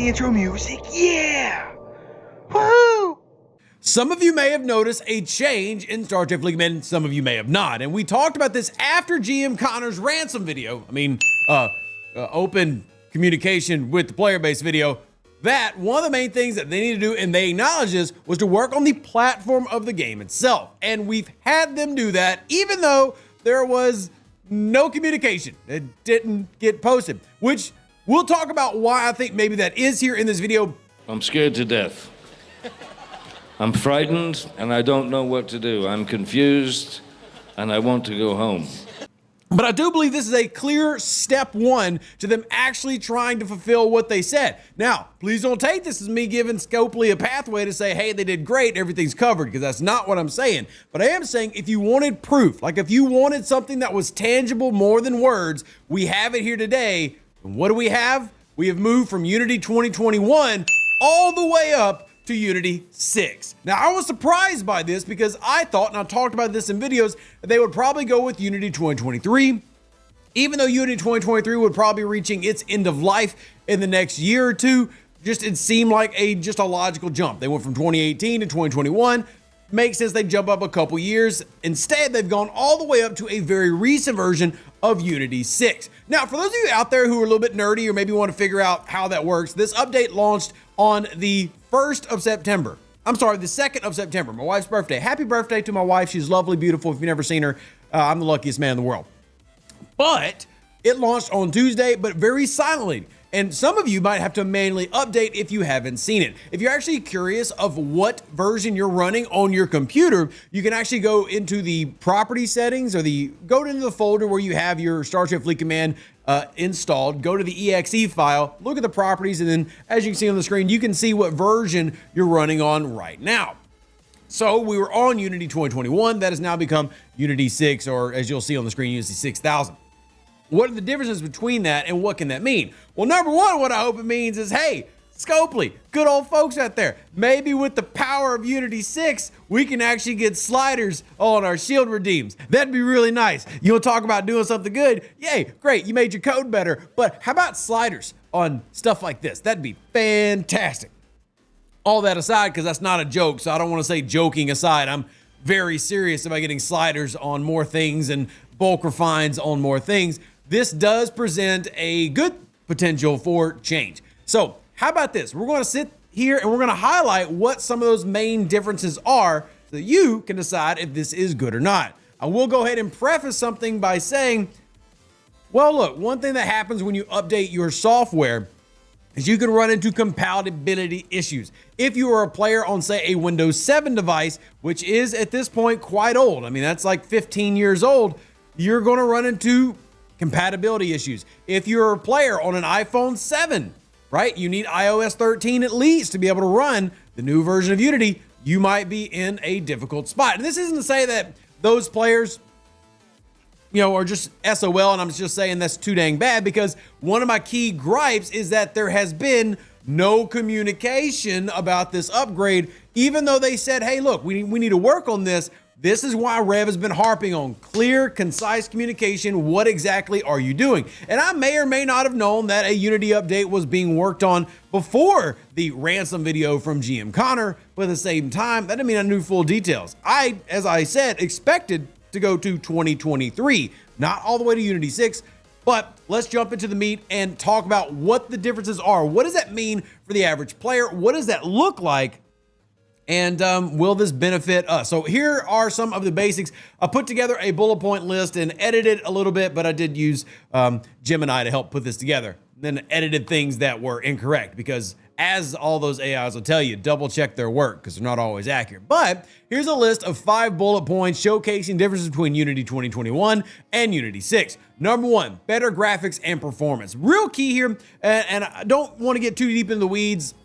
intro music? Yeah! Woohoo! Some of you may have noticed a change in Star Trek Fleet Command, some of you may have not. And we talked about this after GM Connor's ransom video. Open communication with the player base video. That one of the main things that they need to do, and they acknowledge this, was to work on the platform of the game itself. And we've had them do that, even though there was no communication. It didn't get posted, which we'll talk about why I think maybe that is here in this video. I'm scared to death. I'm frightened, and I don't know what to do. I'm confused, and I want to go home. But I do believe this is a clear step one to them actually trying to fulfill what they said. Now, please don't take this as me giving Scopely a pathway to say, hey, they did great, everything's covered, because that's not what I'm saying. But I am saying if you wanted proof, like if you wanted something that was tangible more than words, we have it here today. And what do we have? We have moved from Unity 2021 all the way up to Unity 6. Now, I was surprised by this because I thought, and I talked about this in videos, that they would probably go with Unity 2023, even though Unity 2023 would probably be reaching its end of life in the next year or two. Just it seemed like just a logical jump. They went from 2018 to 2021. Makes sense they jump up a couple years. Instead, they've gone all the way up to a very recent version of Unity 6. Now, for those of you out there who are a little bit nerdy or maybe want to figure out how that works, this update launched on the 1st of September. I'm sorry, the 2nd of September, my wife's birthday. Happy birthday to my wife. She's lovely, beautiful. If you've never seen her, I'm the luckiest man in the world. But it launched on Tuesday, but very silently. And some of you might have to manually update if you haven't seen it. If you're actually curious of what version you're running on your computer, you can actually go into the property settings or go into the folder where you have your Star Trek Fleet Command installed, go to the exe file, look at the properties, and then as you can see on the screen, you can see what version you're running on right now. So we were on Unity 2021, that has now become Unity 6, or as you'll see on the screen, Unity 6000. What are the differences between that and what can that mean? Well, number one, what I hope it means is, hey, Scopely, good old folks out there, maybe with the power of Unity 6, we can actually get sliders on our shield redeems. That'd be really nice. You'll talk about doing something good. Yay, great, you made your code better. But how about sliders on stuff like this? That'd be fantastic. All that aside, because that's not a joke, so I don't want to say joking aside, I'm very serious about getting sliders on more things and bulk refines on more things. This does present a good potential for change. So how about this? We're going to sit here and we're going to highlight what some of those main differences are so that you can decide if this is good or not. I will go ahead and preface something by saying, well, look, one thing that happens when you update your software is you can run into compatibility issues. If you are a player on, say, a Windows 7 device, which is at this point quite old, I mean, that's like 15 years old, you're going to run into compatibility issues. If you're a player on an iPhone 7, right, you need iOS 13 at least to be able to run the new version of Unity, you might be in a difficult spot. And this isn't to say that those players, are just SOL, and I'm just saying that's too dang bad, because one of my key gripes is that there has been no communication about this upgrade, even though they said, hey, look, we need to work on this. This is why Rev has been harping on clear, concise communication. What exactly are you doing? And I may or may not have known that a Unity update was being worked on before the ransom video from GM Connor, but at the same time, that didn't mean I knew full details. I, as I said, expected to go to 2023, not all the way to Unity 6, but let's jump into the meat and talk about what the differences are. What does that mean for the average player? What does that look like? And will this benefit us? So here are some of the basics. I put together a bullet point list and edited a little bit, but I did use Gemini to help put this together. Then edited things that were incorrect, because as all those AIs will tell you, double check their work because they're not always accurate. But here's a list of 5 bullet points showcasing differences between Unity 2021 and Unity 6. Number 1, better graphics and performance. Real key here, and I don't want to get too deep into the weeds.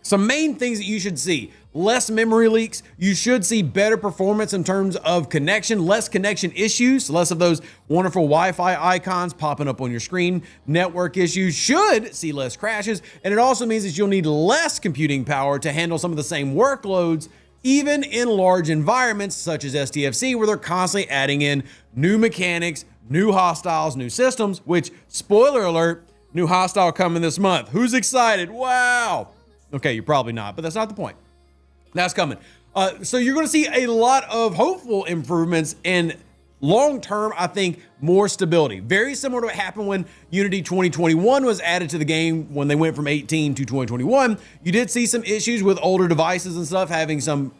Some main things that you should see: less memory leaks. You should see better performance in terms of connection, less connection issues, less of those wonderful Wi-Fi icons popping up on your screen. Network issues, should see less crashes. And it also means that you'll need less computing power to handle some of the same workloads, even in large environments such as STFC, where they're constantly adding in new mechanics, new hostiles, new systems, which, spoiler alert, New hostile coming this month. Who's excited? Wow. Okay, you're probably not, but that's not the point. That's coming. So you're going to see a lot of hopeful improvements and long term, I think, more stability. Very similar to what happened when Unity 2021 was added to the game when they went from 18 to 2021. You did see some issues with older devices and stuff having some,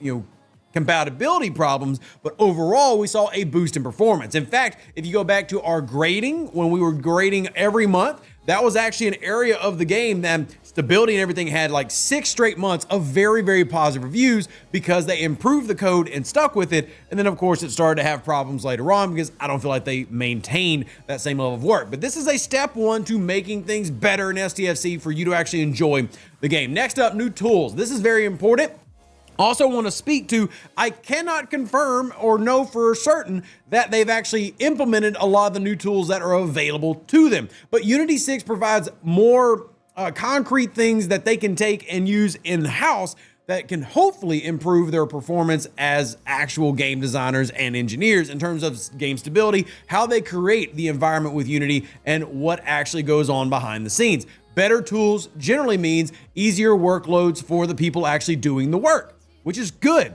compatibility problems, but overall we saw a boost in performance. In fact, if you go back to our grading, when we were grading every month, that was actually an area of the game that stability and everything had like 6 straight months of very, very positive reviews because they improved the code and stuck with it. And then of course it started to have problems later on because I don't feel like they maintained that same level of work. But this is a step one to making things better in STFC for you to actually enjoy the game. Next up, new tools. This is very important. Also want to speak to, I cannot confirm or know for certain that they've actually implemented a lot of the new tools that are available to them. But Unity 6 provides more concrete things that they can take and use in-house that can hopefully improve their performance as actual game designers and engineers in terms of game stability, how they create the environment with Unity, and what actually goes on behind the scenes. Better tools generally means easier workloads for the people actually doing the work, which is good.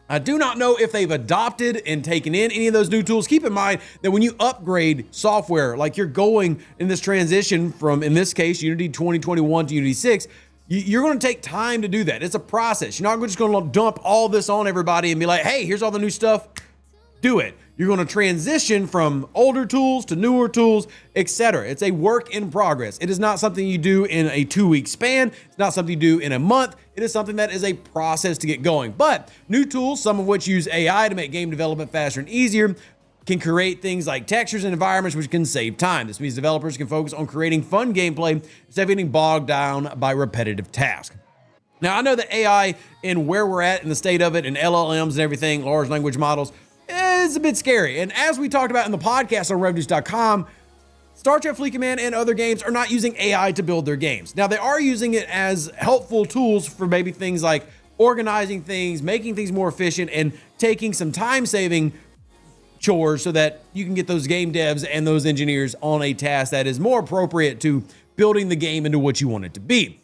I do not know if they've adopted and taken in any of those new tools. Keep in mind that when you upgrade software, like you're going in this transition from, in this case, Unity 2021 to Unity 6, you're going to take time to do that. It's a process. You're not just going to dump all this on everybody and be like, hey, here's all the new stuff. Do it. You're going to transition from older tools to newer tools, etc. It's a work in progress. It is not something you do in a 2-week span. It's not something you do in a month. It is something that is a process to get going. But new tools, some of which use AI to make game development faster and easier, can create things like textures and environments, which can save time. This means developers can focus on creating fun gameplay instead of getting bogged down by repetitive tasks. Now, I know that AI and where we're at in the state of it and LLMs and everything, large language models, is a bit scary. And as we talked about in the podcast on RevDeuce.com, Star Trek Fleet Command and other games are not using AI to build their games. Now, they are using it as helpful tools for maybe things like organizing things, making things more efficient, and taking some time-saving chores so that you can get those game devs and those engineers on a task that is more appropriate to building the game into what you want it to be.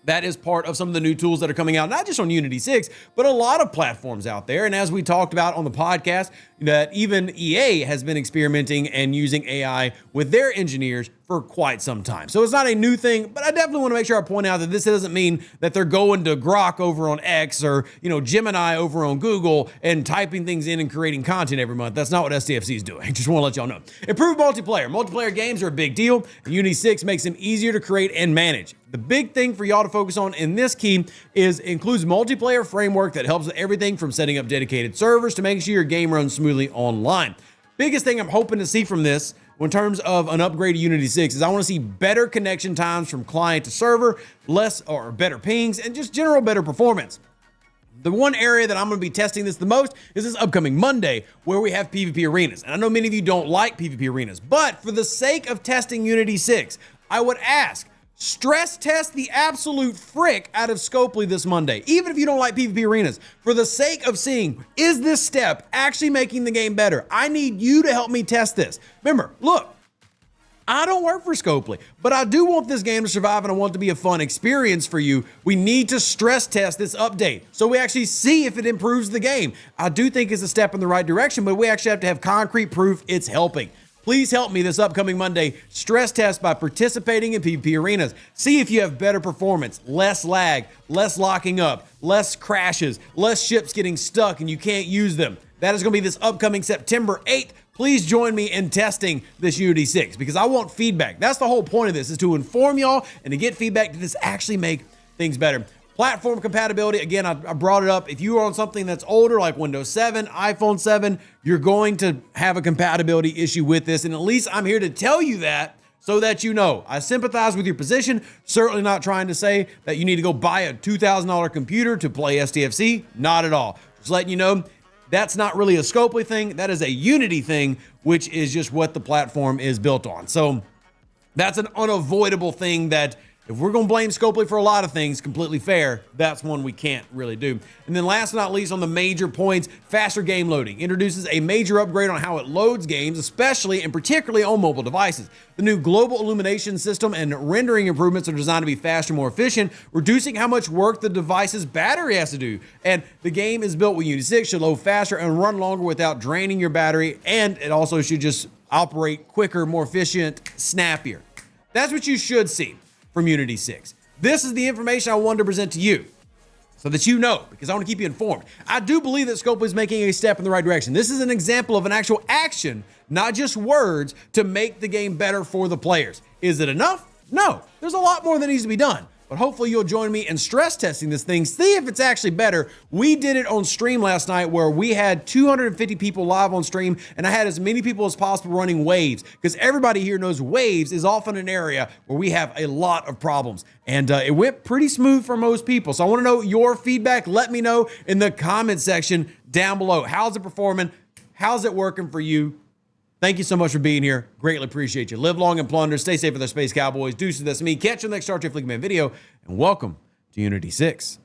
That is part of some of the new tools that are coming out, not just on Unity 6, but a lot of platforms out there. And as we talked about on the podcast, that even EA has been experimenting and using AI with their engineers for quite some time. So it's not a new thing, but I definitely want to make sure I point out that this doesn't mean that they're going to Grok over on X or, Gemini over on Google and typing things in and creating content every month. That's not what STFC is doing. Just want to let y'all know. Improved multiplayer. Multiplayer games are a big deal. Unity 6 makes them easier to create and manage. The big thing for y'all to focus on in this key includes multiplayer framework that helps with everything from setting up dedicated servers to making sure your game runs smoothly online. Biggest thing I'm hoping to see from this in terms of an upgrade to Unity 6 is I want to see better connection times from client to server, better pings, and just general better performance. The one area that I'm going to be testing this the most is this upcoming Monday where we have PvP arenas. And I know many of you don't like PvP arenas, but for the sake of testing Unity 6, I would ask, stress test the absolute frick out of Scopely this Monday, even if you don't like PvP arenas. For the sake of seeing, is this step actually making the game better? I need you to help me test this. Remember, look, I don't work for Scopely, but I do want this game to survive and I want it to be a fun experience for you. We need to stress test this update so we actually see if it improves the game. I do think it's a step in the right direction, but we actually have to have concrete proof it's helping. Please help me this upcoming Monday. Stress test by participating in PvP arenas. See if you have better performance, less lag, less locking up, less crashes, less ships getting stuck and you can't use them. That is going to be this upcoming September 8th. Please join me in testing this Unity 6 because I want feedback. That's the whole point of this, is to inform y'all and to get feedback to just actually make things better. Platform compatibility, again, I brought it up. If you are on something that's older, like Windows 7, iPhone 7, you're going to have a compatibility issue with this. And at least I'm here to tell you that so that you know. I sympathize with your position. Certainly not trying to say that you need to go buy a $2,000 computer to play STFC. Not at all. Just letting you know, that's not really a Scopely thing. That is a Unity thing, which is just what the platform is built on. So that's an unavoidable thing that if we're going to blame Scopely for a lot of things, completely fair, that's one we can't really do. And then last but not least, on the major points, faster game loading introduces a major upgrade on how it loads games, especially and particularly on mobile devices. The new global illumination system and rendering improvements are designed to be faster and more efficient, reducing how much work the device's battery has to do. And the game is built with Unity 6, should load faster and run longer without draining your battery, and it also should just operate quicker, more efficient, snappier. That's what you should see from Unity 6. This is the information I wanted to present to you so that you know, because I want to keep you informed. I do believe that Scopely is making a step in the right direction. This is an example of an actual action, not just words, to make the game better for the players. Is it enough? No. There's a lot more that needs to be done. But hopefully you'll join me in stress testing this thing, see if it's actually better. We did it on stream last night where we had 250 people live on stream, and I had as many people as possible running waves, because everybody here knows waves is often an area where we have a lot of problems. And it went pretty smooth for most people. So I want to know your feedback. Let me know in the comment section down below. How's it performing? How's it working for you? Thank you so much for being here. Greatly appreciate you. Live long and plunder. Stay safe with our Space Cowboys. Deuces, that's me. Catch you in the next Star Trek Fleet Command video. And welcome to Unity 6.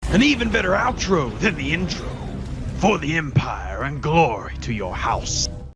An even better outro than the intro. For the Empire and glory to your house.